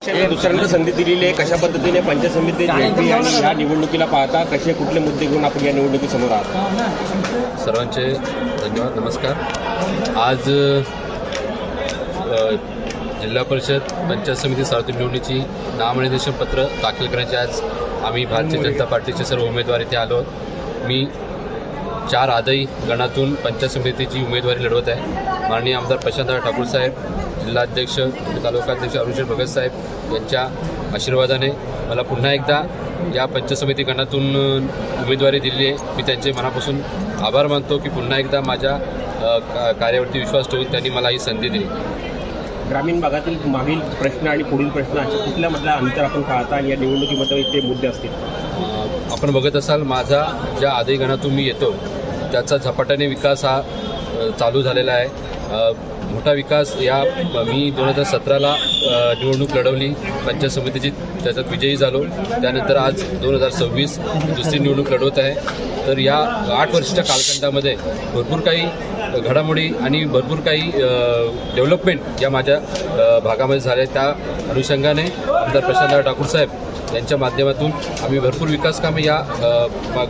दुसऱ्यांदा संधी दिलेली आहे. कशा पद्धतीने पंचायत समिती आणि या निवडणुकीला पाहता कसे कुठले मुद्दे घेऊन आपण या निवडणुकीसमोर आहात? सर्वांचे धन्यवाद, नमस्कार. आज जिल्हा परिषद पंचायत समिती सार्वत्रिक निवडणुकीची नामनिर्देशन पत्र दाखल करण्याचे आज आम्ही भारतीय जनता पार्टीचे सर्व उमेदवार इथे आलो. मी 4 आदाई गणातून पंचायत समितीची उमेदवारी लढवत आहे. माननीय आमदार प्रशांतराव ठाकूर साहेब, जिल्हाध्यक्ष तालुकाध्यक्ष अरुणशेठ भगत साहेब यांच्या आशीर्वादाने मला पुन्हा एकदा या पंचायत समिती गणातून उमेदवारी दिली आहे. मी त्यांचे मनापासून आभार मानतो की पुन्हा एकदा माझ्या कार्यावरती विश्वास ठेवून त्यांनी मला ही संधी दिली. ग्रामीण भागातील मागील प्रश्न आणि पुढील प्रश्न अशा कुठल्या मधला अंतर आपण पाहता आणि या निवडणुकीमध्ये ते मुद्दे असतील? आपण बघत असाल, माझा ज्या आदाई गणातून मी येतो त्याचा झपाट्याने विकास हा चालू झालेला आहे. मोठा विकास या मी 2017ला निवडणूक लढवली पंचायत समितीची, त्याच्यात विजयी झालो. त्यानंतर आज 2026 दुसरी निवडणूक लढवत आहे. तर या 8 वर्षाच्या कालखंडामध्ये भरपूर काही घडामोडी आणि भरपूर काही डेव्हलपमेंट या माझ्या भागामध्ये झाले. त्या अनुषंगाने आमदार प्रशांतराव ठाकूर साहेब यांच्या माध्यमातून आम्ही भरपूर विकास कामे या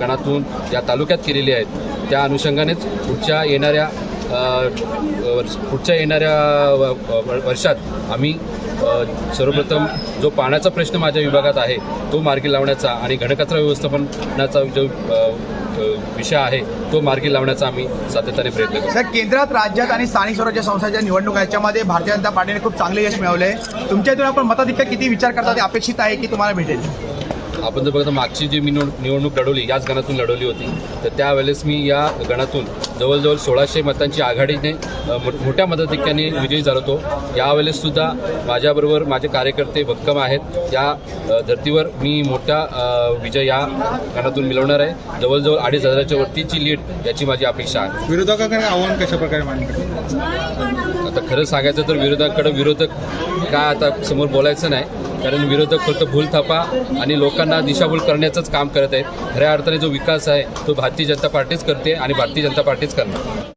गणातून या तालुक्यात केलेली आहेत. त्या अनुषंगानेच पुढच्या येणाऱ्या वर्षात आम्ही सर्वप्रथम जो पाण्याचा प्रश्न माझ्या विभागात आहे तो मार्गी लावण्याचा आणि घनकचरा व्यवस्थापनाचा जो विषय आहे तो मार्गी लावण्याचा आम्ही सातत्याने प्रयत्न करतो. सर, केंद्रात, राज्यात आणि स्थानिक स्वराज्य संस्थांच्या निवडणुका याच्यामध्ये भारतीय जनता पार्टीने खूप चांगले यश मिळवले. तुमच्या इथून आपण मताधिक्य किती विचार करता ते अपेक्षित आहे की तुम्हाला भेटेल? आपण जर बघता मागची जी मी निवडणूक लढवली याच गणातून लढवली होती, तर त्यावेळेस मी या गणातून जवळजवळ 1600 मतांची आघाडीने मोठ्या मताधिक्याने विजयी झालो होतो. यावेळेससुद्धा माझ्याबरोबर माझे कार्यकर्ते भक्कम आहेत. या धर्तीवर मी मोठा विजय या गणातून मिळवणार आहे. जवळजवळ 2500च्या वरतीची लीड याची माझी अपेक्षा आहे. विरोधकांकडे आव्हान कशा प्रकारे मांडलं? आता खरं सांगायचं तर विरोधक काय आता समोर बोलायचं नाही, कारण विरोधक फक्त भूलथापा आणि लोकांना दिशाभूल करण्याचंच काम करत आहेत. खऱ्या अर्थाने जो विकास आहे तो भारतीय जनता पार्टीच करते आणि भारतीय जनता पार्टीच करणार.